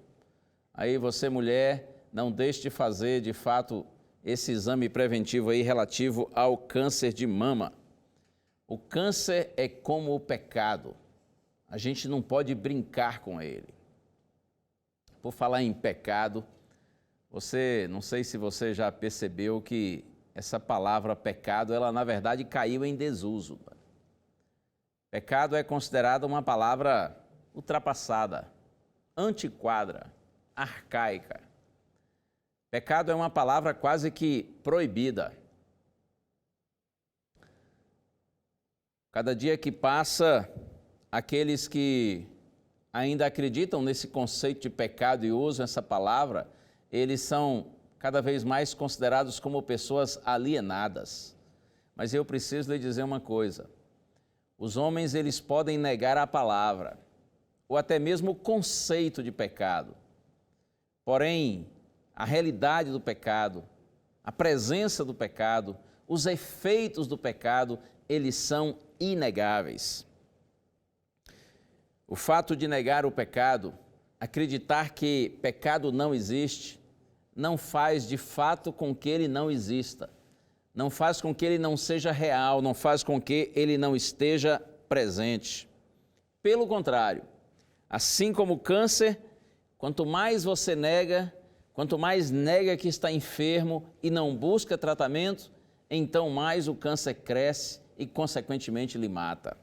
Aí você, mulher, não deixe de fazer de fato esse exame preventivo aí relativo ao câncer de mama. O câncer é como o pecado. A gente não pode brincar com ele. Por falar em pecado, não sei se você já percebeu que essa palavra pecado, ela na verdade caiu em desuso. Pecado é considerada uma palavra ultrapassada, antiquada, arcaica. Pecado é uma palavra quase que proibida. Cada dia que passa, aqueles que ainda acreditam nesse conceito de pecado e usam essa palavra, eles são cada vez mais considerados como pessoas alienadas. Mas eu preciso lhe dizer uma coisa. Os homens, eles podem negar a palavra, ou até mesmo o conceito de pecado. Porém, a realidade do pecado, a presença do pecado, os efeitos do pecado, eles são inegáveis. O fato de negar o pecado, acreditar que pecado não existe, não faz de fato com que ele não exista, não faz com que ele não seja real, não faz com que ele não esteja presente. Pelo contrário, assim como o câncer, quanto mais você nega, quanto mais nega que está enfermo e não busca tratamento, então mais o câncer cresce e, consequentemente, lhe mata.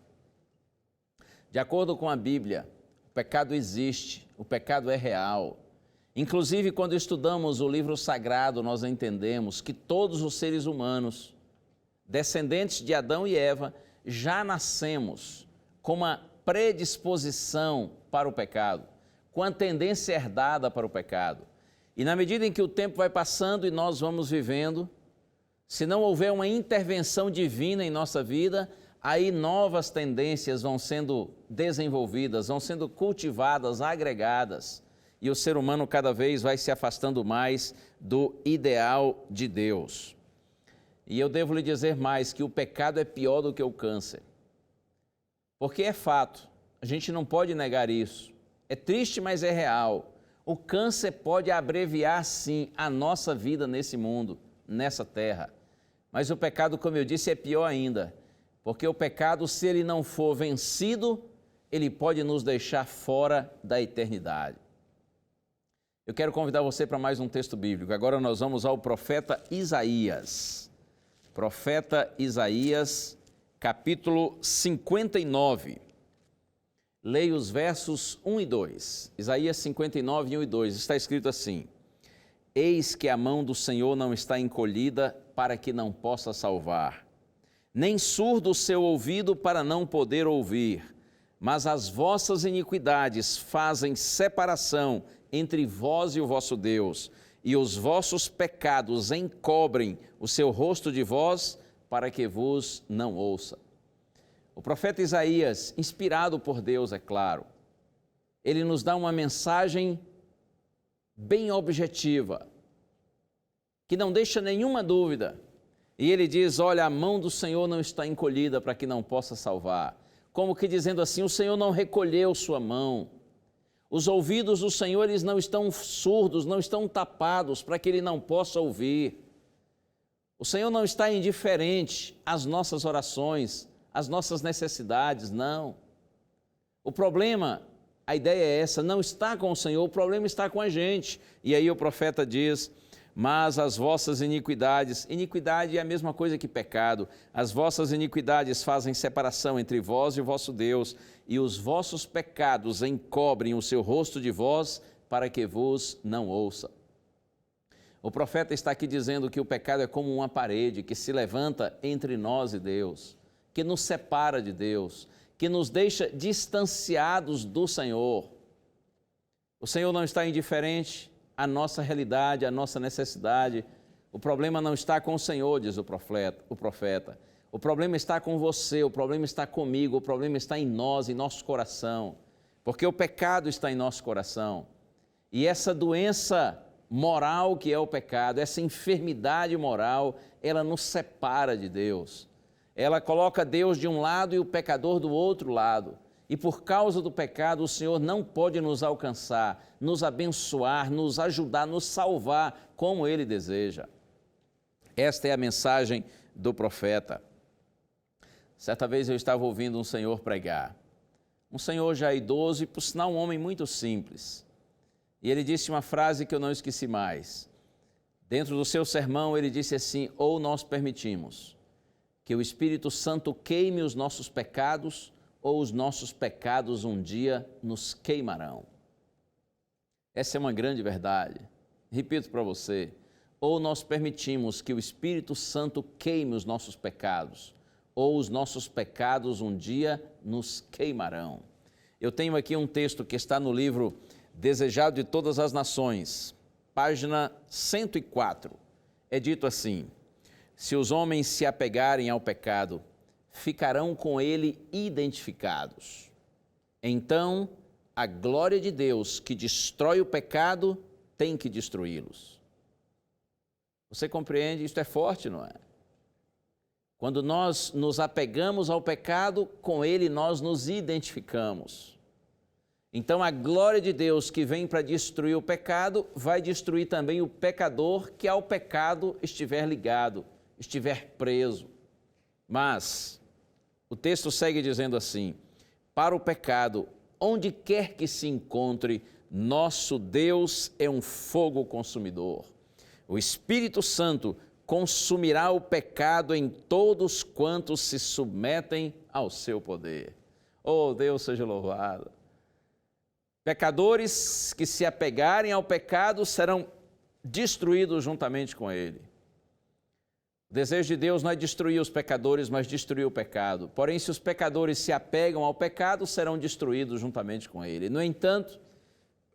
De acordo com a Bíblia, o pecado existe, o pecado é real. Inclusive, quando estudamos o livro sagrado, nós entendemos que todos os seres humanos, descendentes de Adão e Eva, já nascemos com uma predisposição para o pecado, com a tendência herdada para o pecado. E na medida em que o tempo vai passando e nós vamos vivendo, se não houver uma intervenção divina em nossa vida, aí novas tendências vão sendo desenvolvidas, vão sendo cultivadas, agregadas, e o ser humano cada vez vai se afastando mais do ideal de Deus. E eu devo lhe dizer mais, que o pecado é pior do que o câncer. Porque é fato, a gente não pode negar isso. É triste, mas é real. O câncer pode abreviar, sim, a nossa vida nesse mundo, nessa terra. Mas o pecado, como eu disse, é pior ainda. Porque o pecado, se ele não for vencido, ele pode nos deixar fora da eternidade. Eu quero convidar você para mais um texto bíblico. Agora nós vamos ao profeta Isaías. Profeta Isaías, capítulo 59. Leia os versos 1 e 2. Isaías 59, 1 e 2. Está escrito assim: Eis que a mão do Senhor não está encolhida para que não possa salvar, nem surdo o seu ouvido para não poder ouvir, mas as vossas iniquidades fazem separação entre vós e o vosso Deus, e os vossos pecados encobrem o seu rosto de vós, para que vos não ouça. O profeta Isaías, inspirado por Deus, é claro, ele nos dá uma mensagem bem objetiva, que não deixa nenhuma dúvida. E ele diz, olha, a mão do Senhor não está encolhida para que não possa salvar. Como que dizendo assim, o Senhor não recolheu sua mão. Os ouvidos do Senhor, eles não estão surdos, não estão tapados para que ele não possa ouvir. O Senhor não está indiferente às nossas orações, às nossas necessidades, não. O problema, a ideia é essa, não está com o Senhor, o problema está com a gente. E aí o profeta diz, mas as vossas iniquidades, iniquidade é a mesma coisa que pecado, as vossas iniquidades fazem separação entre vós e o vosso Deus, e os vossos pecados encobrem o seu rosto de vós, para que vos não ouça. O profeta está aqui dizendo que o pecado é como uma parede que se levanta entre nós e Deus, que nos separa de Deus, que nos deixa distanciados do Senhor. O Senhor não está indiferente à nossa realidade, à nossa necessidade. O problema não está com o Senhor, diz o profeta. O problema está com você, o problema está comigo, o problema está em nós, em nosso coração. Porque o pecado está em nosso coração. E essa doença moral que é o pecado, essa enfermidade moral, ela nos separa de Deus. Ela coloca Deus de um lado e o pecador do outro lado. E por causa do pecado, o Senhor não pode nos alcançar, nos abençoar, nos ajudar, nos salvar como Ele deseja. Esta é a mensagem do profeta. Certa vez eu estava ouvindo um senhor pregar. Um senhor já idoso e, por sinal, um homem muito simples. E ele disse uma frase que eu não esqueci mais. Dentro do seu sermão, ele disse assim, ou nós permitimos que o Espírito Santo queime os nossos pecados, ou os nossos pecados um dia nos queimarão. Essa é uma grande verdade. Repito para você, ou nós permitimos que o Espírito Santo queime os nossos pecados, ou os nossos pecados um dia nos queimarão. Eu tenho aqui um texto que está no livro Desejado de Todas as Nações, página 104. É dito assim, se os homens se apegarem ao pecado, ficarão com ele identificados. Então, a glória de Deus que destrói o pecado tem que destruí-los. Você compreende? Isto é forte, não é? Quando nós nos apegamos ao pecado, com ele nós nos identificamos. Então, a glória de Deus que vem para destruir o pecado, vai destruir também o pecador que ao pecado estiver ligado, estiver preso. Mas o texto segue dizendo assim, para o pecado, onde quer que se encontre, nosso Deus é um fogo consumidor. O Espírito Santo consumirá o pecado em todos quantos se submetem ao seu poder. Oh, Deus seja louvado. Pecadores que se apegarem ao pecado serão destruídos juntamente com ele. O desejo de Deus não é destruir os pecadores, mas destruir o pecado. Porém, se os pecadores se apegam ao pecado, serão destruídos juntamente com ele. No entanto,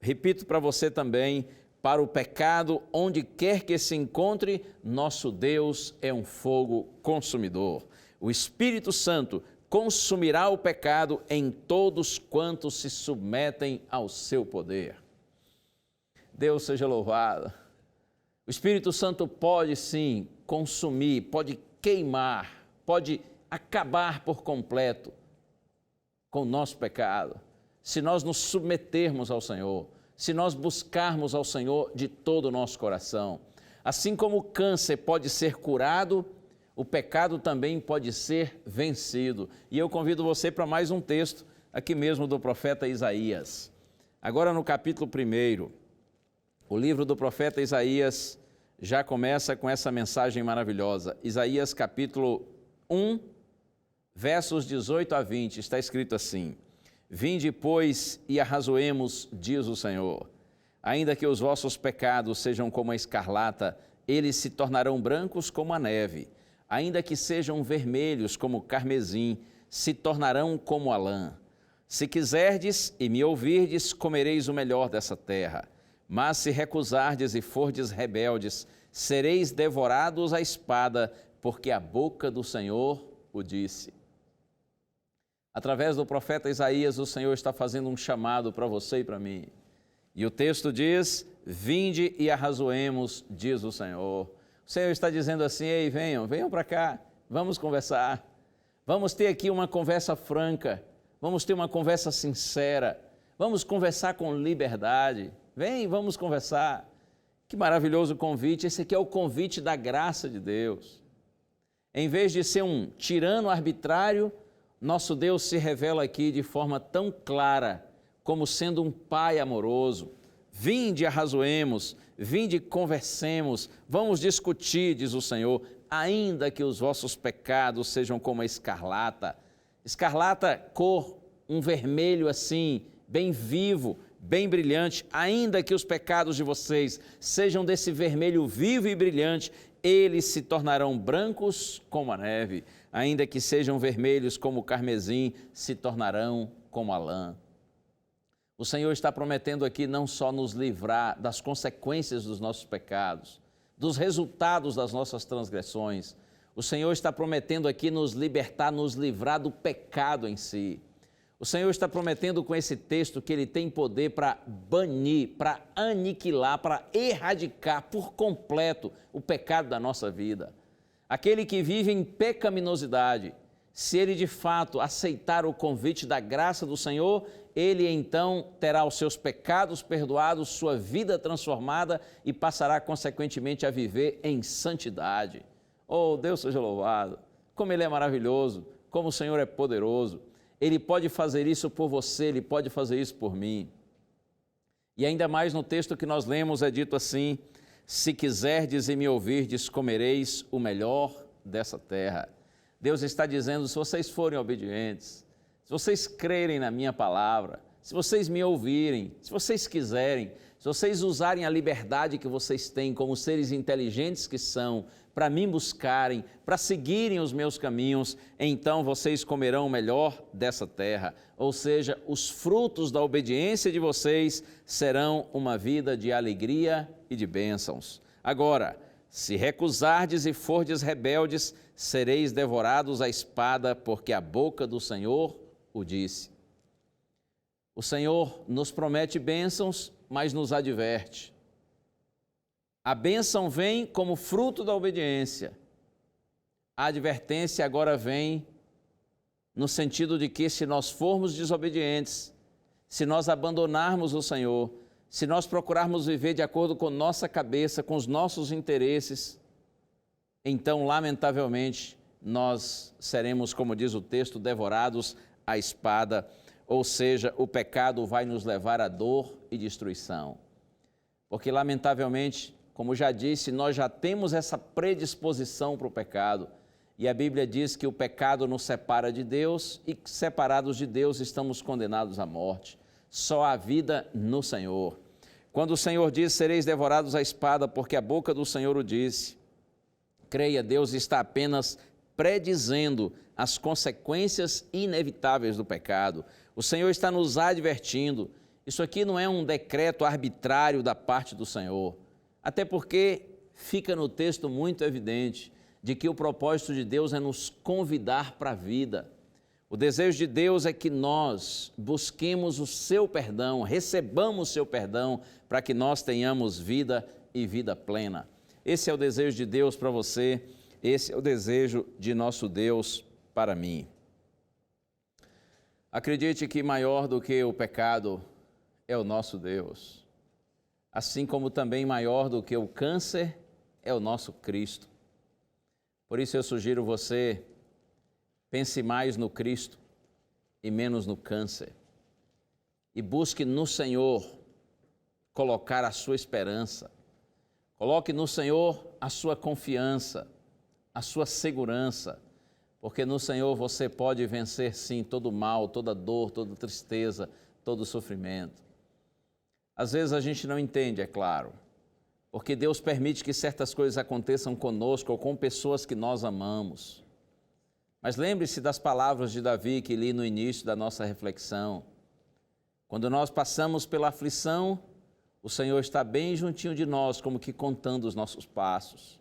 repito para você também, para o pecado, onde quer que se encontre, nosso Deus é um fogo consumidor. O Espírito Santo consumirá o pecado em todos quantos se submetem ao seu poder. Deus seja louvado. O Espírito Santo pode sim consumir, pode queimar, pode acabar por completo com o nosso pecado, se nós nos submetermos ao Senhor, se nós buscarmos ao Senhor de todo o nosso coração. Assim como o câncer pode ser curado, o pecado também pode ser vencido. E eu convido você para mais um texto, aqui mesmo do profeta Isaías. Agora no capítulo 1, o livro do profeta Isaías já começa com essa mensagem maravilhosa. Isaías capítulo 1, versos 18 a 20, está escrito assim: Vinde, pois, e arrazoemos, diz o Senhor. Ainda que os vossos pecados sejam como a escarlata, eles se tornarão brancos como a neve. Ainda que sejam vermelhos como o carmesim, se tornarão como a lã. Se quiserdes e me ouvirdes, comereis o melhor dessa terra. Mas se recusardes e fordes rebeldes, sereis devorados à espada, porque a boca do Senhor o disse. Através do profeta Isaías, o Senhor está fazendo um chamado para você e para mim. E o texto diz: Vinde e arrazoemos, diz o Senhor. O Senhor está dizendo assim: ei, venham para cá, vamos conversar. Vamos ter aqui uma conversa franca, vamos ter uma conversa sincera, vamos conversar com liberdade. Vem, vamos conversar. Que maravilhoso convite. Esse aqui é o convite da graça de Deus. Em vez de ser um tirano arbitrário, nosso Deus se revela aqui de forma tão clara, como sendo um pai amoroso. Vinde, arrazoemos, vinde, conversemos, vamos discutir, diz o Senhor, ainda que os vossos pecados sejam como a escarlata. Escarlata, cor, um vermelho assim, bem vivo, bem brilhante. Ainda que os pecados de vocês sejam desse vermelho vivo e brilhante, eles se tornarão brancos como a neve. Ainda que sejam vermelhos como o carmesim, se tornarão como a lã. O Senhor está prometendo aqui não só nos livrar das consequências dos nossos pecados, dos resultados das nossas transgressões. O Senhor está prometendo aqui nos libertar, nos livrar do pecado em si. O Senhor está prometendo com esse texto que Ele tem poder para banir, para aniquilar, para erradicar por completo o pecado da nossa vida. Aquele que vive em pecaminosidade, se ele de fato aceitar o convite da graça do Senhor, ele então terá os seus pecados perdoados, sua vida transformada e passará consequentemente a viver em santidade. Oh, Deus seja louvado! Como Ele é maravilhoso, como o Senhor é poderoso. Ele pode fazer isso por você, Ele pode fazer isso por mim. E ainda mais no texto que nós lemos é dito assim: se quiserdes e me ouvirdes, comereis o melhor dessa terra. Deus está dizendo: se vocês forem obedientes, se vocês crerem na minha palavra, se vocês me ouvirem, se vocês quiserem, se vocês usarem a liberdade que vocês têm como seres inteligentes que são, para me buscarem, para seguirem os meus caminhos, então vocês comerão o melhor dessa terra. Ou seja, os frutos da obediência de vocês serão uma vida de alegria e de bênçãos. Agora, se recusardes e fordes rebeldes, sereis devorados à espada, porque a boca do Senhor o disse. O Senhor nos promete bênçãos, mas nos adverte. A bênção vem como fruto da obediência. A advertência agora vem no sentido de que, se nós formos desobedientes, se nós abandonarmos o Senhor, se nós procurarmos viver de acordo com nossa cabeça, com os nossos interesses, então, lamentavelmente, nós seremos, como diz o texto, devorados à espada, ou seja, o pecado vai nos levar à dor e destruição. Porque, lamentavelmente, como já disse, nós já temos essa predisposição para o pecado. E a Bíblia diz que o pecado nos separa de Deus e, separados de Deus, estamos condenados à morte. Só há vida no Senhor. Quando o Senhor diz: sereis devorados à espada, porque a boca do Senhor o disse. Creia, Deus está apenas predizendo as consequências inevitáveis do pecado. O Senhor está nos advertindo. Isso aqui não é um decreto arbitrário da parte do Senhor, até porque fica no texto muito evidente de que o propósito de Deus é nos convidar para a vida. O desejo de Deus é que nós busquemos o seu perdão, recebamos o seu perdão, para que nós tenhamos vida e vida plena. Esse é o desejo de Deus para você, esse é o desejo de nosso Deus para mim. Acredite que maior do que o pecado é o nosso Deus, assim como também maior do que o câncer é o nosso Cristo. Por isso eu sugiro você, pense mais no Cristo e menos no câncer. E busque no Senhor colocar a sua esperança. Coloque no Senhor a sua confiança, a sua segurança, porque no Senhor você pode vencer sim todo mal, toda dor, toda tristeza, todo sofrimento. Às vezes a gente não entende, é claro, porque Deus permite que certas coisas aconteçam conosco ou com pessoas que nós amamos. Mas lembre-se das palavras de Davi que li no início da nossa reflexão. Quando nós passamos pela aflição, o Senhor está bem juntinho de nós, como que contando os nossos passos.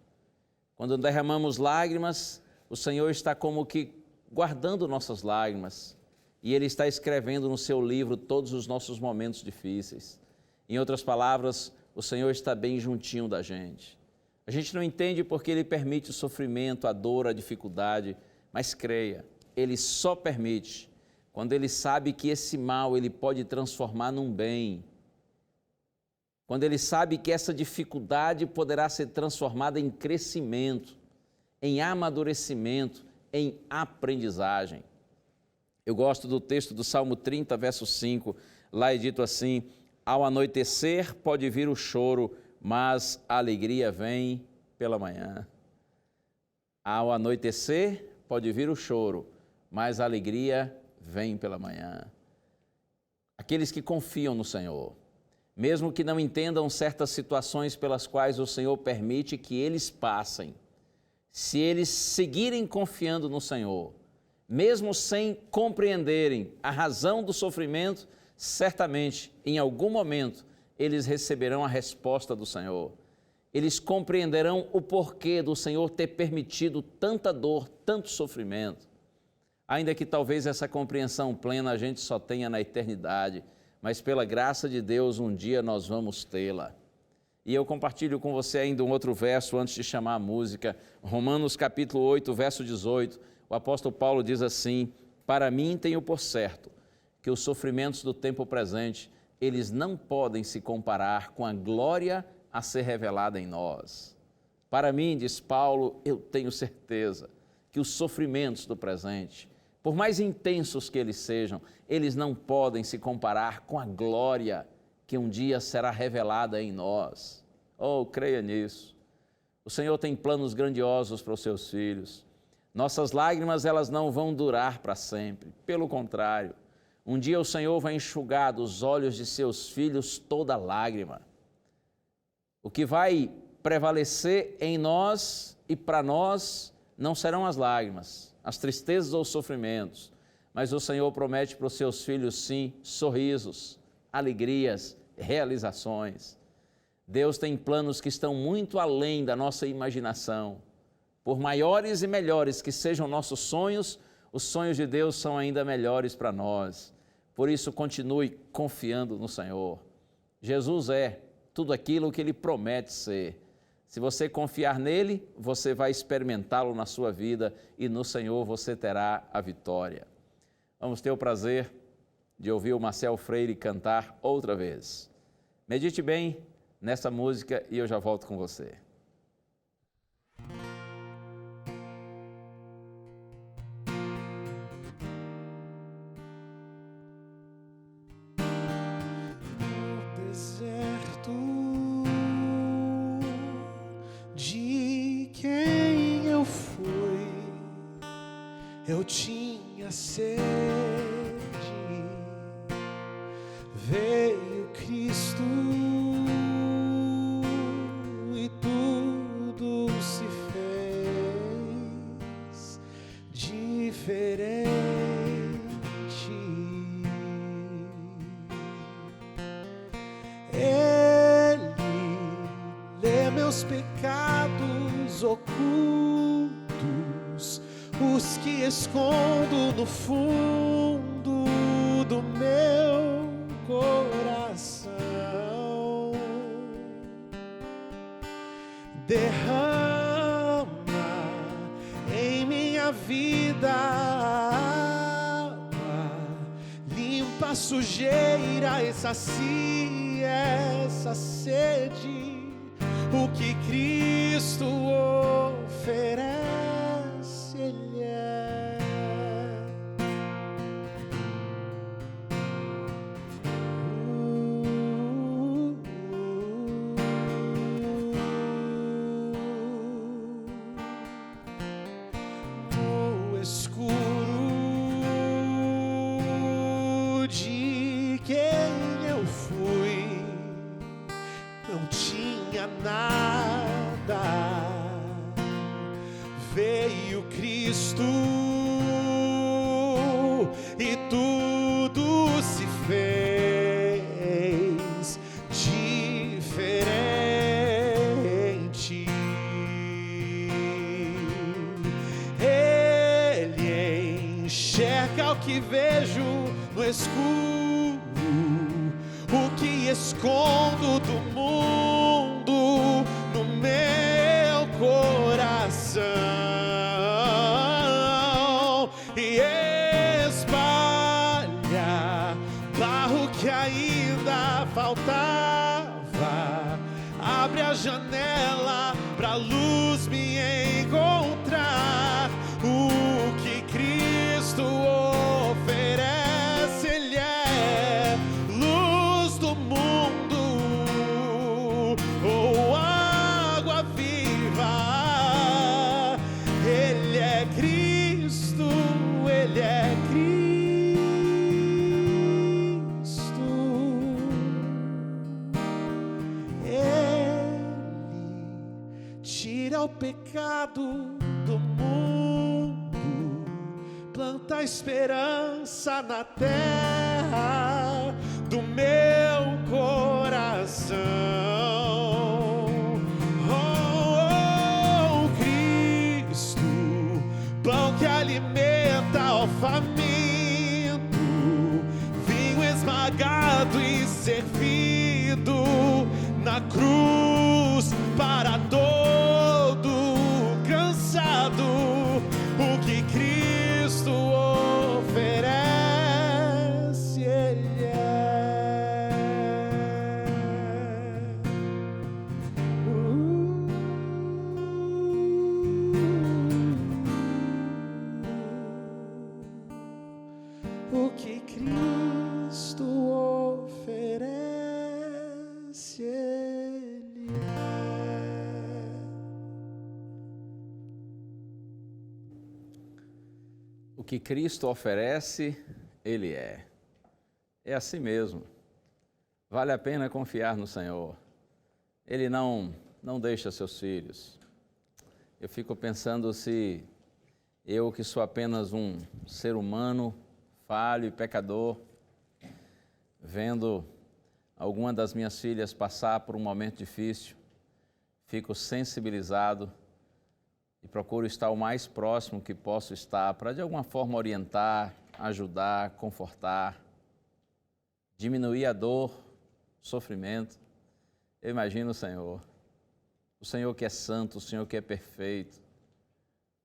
Quando derramamos lágrimas, o Senhor está como que guardando nossas lágrimas. E Ele está escrevendo no seu livro todos os nossos momentos difíceis. Em outras palavras, o Senhor está bem juntinho da gente. A gente não entende porque Ele permite o sofrimento, a dor, a dificuldade, mas creia, Ele só permite quando Ele sabe que esse mal Ele pode transformar num bem. Quando Ele sabe que essa dificuldade poderá ser transformada em crescimento, em amadurecimento, em aprendizagem. Eu gosto do texto do Salmo 30, verso 5, lá é dito assim: ao anoitecer pode vir o choro, mas a alegria vem pela manhã. Ao anoitecer pode vir o choro, mas a alegria vem pela manhã. Aqueles que confiam no Senhor, mesmo que não entendam certas situações pelas quais o Senhor permite que eles passem, se eles seguirem confiando no Senhor, mesmo sem compreenderem a razão do sofrimento, certamente, em algum momento, eles receberão a resposta do Senhor. Eles compreenderão o porquê do Senhor ter permitido tanta dor, tanto sofrimento. Ainda que talvez essa compreensão plena a gente só tenha na eternidade, mas pela graça de Deus um dia nós vamos tê-la. E eu compartilho com você ainda um outro verso antes de chamar a música. Romanos capítulo 8, verso 18, o apóstolo Paulo diz assim: para mim tenho por certo que os sofrimentos do tempo presente, eles não podem se comparar com a glória a ser revelada em nós. Para mim, diz Paulo, eu tenho certeza que os sofrimentos do presente, por mais intensos que eles sejam, eles não podem se comparar com a glória que um dia será revelada em nós. Oh, creia nisso. O Senhor tem planos grandiosos para os seus filhos. Nossas lágrimas, elas não vão durar para sempre. Pelo contrário, um dia o Senhor vai enxugar dos olhos de seus filhos toda lágrima. O que vai prevalecer em nós e para nós não serão as lágrimas, as tristezas ou os sofrimentos, mas o Senhor promete para os seus filhos, sim, sorrisos, alegrias, realizações. Deus tem planos que estão muito além da nossa imaginação. Por maiores e melhores que sejam nossos sonhos, os sonhos de Deus são ainda melhores para nós. Por isso, continue confiando no Senhor. Jesus é tudo aquilo que Ele promete ser. Se você confiar nele, você vai experimentá-lo na sua vida e no Senhor você terá a vitória. Vamos ter o prazer de ouvir o Marcel Freire cantar outra vez. Medite bem nessa música e eu já volto com você. Eu tinha sede, veio Cristo e tudo se fez. meus pecados ocultos, os que escondo no fundo do meu coração. Derrama em minha vida limpa a sujeira e sacia essa sede. O que Cristo oferece, Ele é. No escuro de quem eu fui, não tinha nada. Veio Cristo e tudo se fez diferente. Ele enxerga o que vejo no escuro, o que escondo do mundo no meu coração, e espalha barro que ainda faltava. Abre a janela pra luz me encontrar. O que Cristo oferece, Ele é luz do mundo, ou água viva. Ele é Cristo, Ele é Cristo. Ele tira o pecado do mundo, planta a esperança na terra do meu coração. Oh, Cristo, pão que alimenta o faminto, vinho esmagado e servido na cruz para todo cansado. O que Cristo oferece, Ele é. O que Cristo oferece, Ele é. O que Cristo oferece, Ele é. É assim mesmo. Vale a pena confiar no Senhor. Ele não deixa seus filhos. Eu fico pensando se eu, que sou apenas um ser humano, falho e pecador, vendo alguma das minhas filhas passar por um momento difícil, fico sensibilizado e procuro estar o mais próximo que posso estar para de alguma forma orientar, ajudar, confortar, diminuir a dor, o sofrimento. Eu imagino o Senhor que é santo, o Senhor que é perfeito,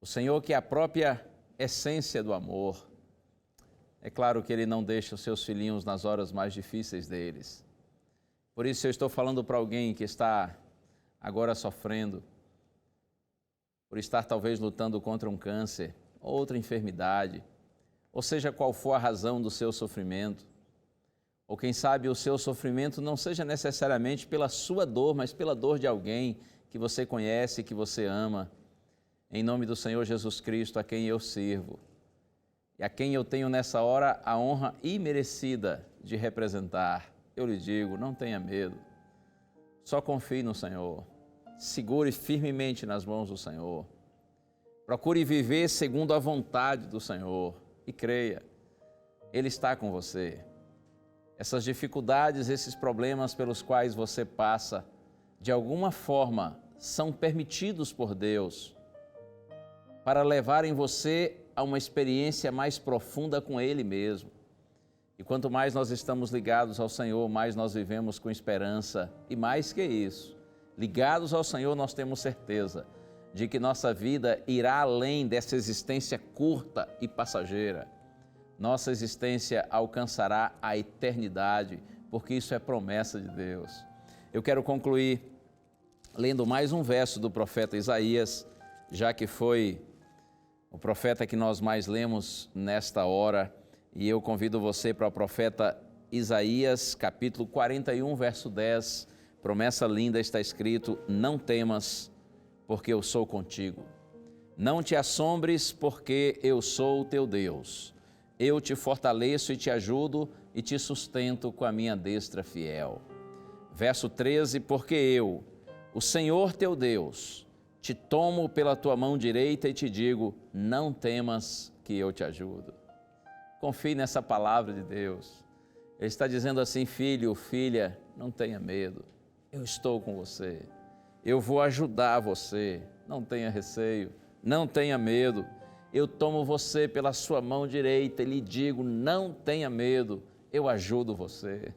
o Senhor que é a própria essência do amor. É claro que Ele não deixa os seus filhinhos nas horas mais difíceis deles. Por isso eu estou falando para alguém que está agora sofrendo, por estar talvez lutando contra um câncer, ou outra enfermidade, ou seja qual for a razão do seu sofrimento, ou quem sabe o seu sofrimento não seja necessariamente pela sua dor, mas pela dor de alguém que você conhece, que você ama. Em nome do Senhor Jesus Cristo, a quem eu sirvo, e a quem eu tenho nessa hora a honra imerecida de representar, eu lhe digo, não tenha medo, só confie no Senhor, segure firmemente nas mãos do Senhor, procure viver segundo a vontade do Senhor e creia, Ele está com você. Essas dificuldades, esses problemas pelos quais você passa, de alguma forma são permitidos por Deus para levarem você a uma experiência mais profunda com Ele mesmo. E quanto mais nós estamos ligados ao Senhor, mais nós vivemos com esperança. E mais que isso, ligados ao Senhor, nós temos certeza de que nossa vida irá além dessa existência curta e passageira. Nossa existência alcançará a eternidade, porque isso é promessa de Deus. Eu quero concluir lendo mais um verso do profeta Isaías, já que foi o profeta que nós mais lemos nesta hora, e eu convido você para o profeta Isaías, capítulo 41, verso 10, promessa linda, está escrito: não temas, porque eu sou contigo. Não te assombres, porque eu sou o teu Deus. Eu te fortaleço e te ajudo e te sustento com a minha destra fiel. Verso 13, porque eu, o Senhor teu Deus, te tomo pela tua mão direita e te digo, não temas que eu te ajudo. Confie nessa palavra de Deus. Ele está dizendo assim: filho, filha, não tenha medo. Eu estou com você. Eu vou ajudar você. Não tenha receio, não tenha medo. Eu tomo você pela sua mão direita e lhe digo, não tenha medo, eu ajudo você.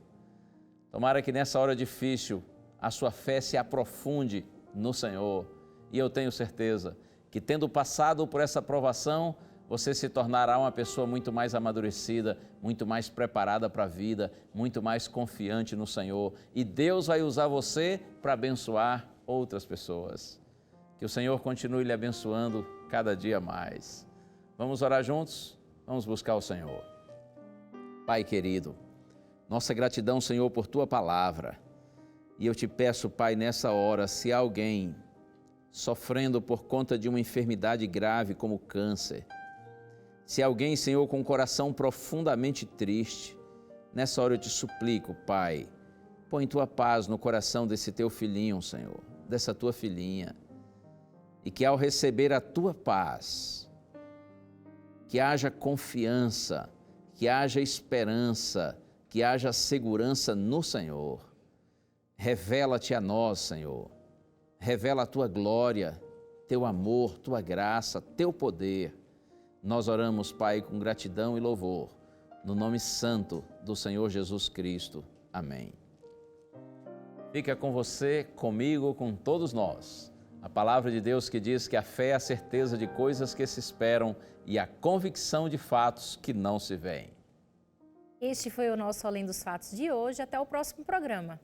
Tomara que nessa hora difícil a sua fé se aprofunde no Senhor. E eu tenho certeza que, tendo passado por essa provação, você se tornará uma pessoa muito mais amadurecida, muito mais preparada para a vida, muito mais confiante no Senhor. E Deus vai usar você para abençoar outras pessoas. Que o Senhor continue lhe abençoando cada dia mais. Vamos orar juntos? Vamos buscar o Senhor. Pai querido, nossa gratidão, Senhor, por Tua palavra. E eu te peço, Pai, nessa hora, se há alguém sofrendo por conta de uma enfermidade grave como câncer, se há alguém, Senhor, com um coração profundamente triste, nessa hora eu te suplico, Pai, põe Tua paz no coração desse Teu filhinho, Senhor, dessa Tua filhinha, e que ao receber a Tua paz, que haja confiança, que haja esperança, que haja segurança no Senhor. Revela-te a nós, Senhor. Revela a Tua glória, Teu amor, Tua graça, Teu poder. Nós oramos, Pai, com gratidão e louvor, no nome santo do Senhor Jesus Cristo. Amém. Fica com você, comigo, com todos nós. A palavra de Deus que diz que a fé é a certeza de coisas que se esperam e a convicção de fatos que não se veem. Este foi o nosso Além dos Fatos de hoje. Até o próximo programa.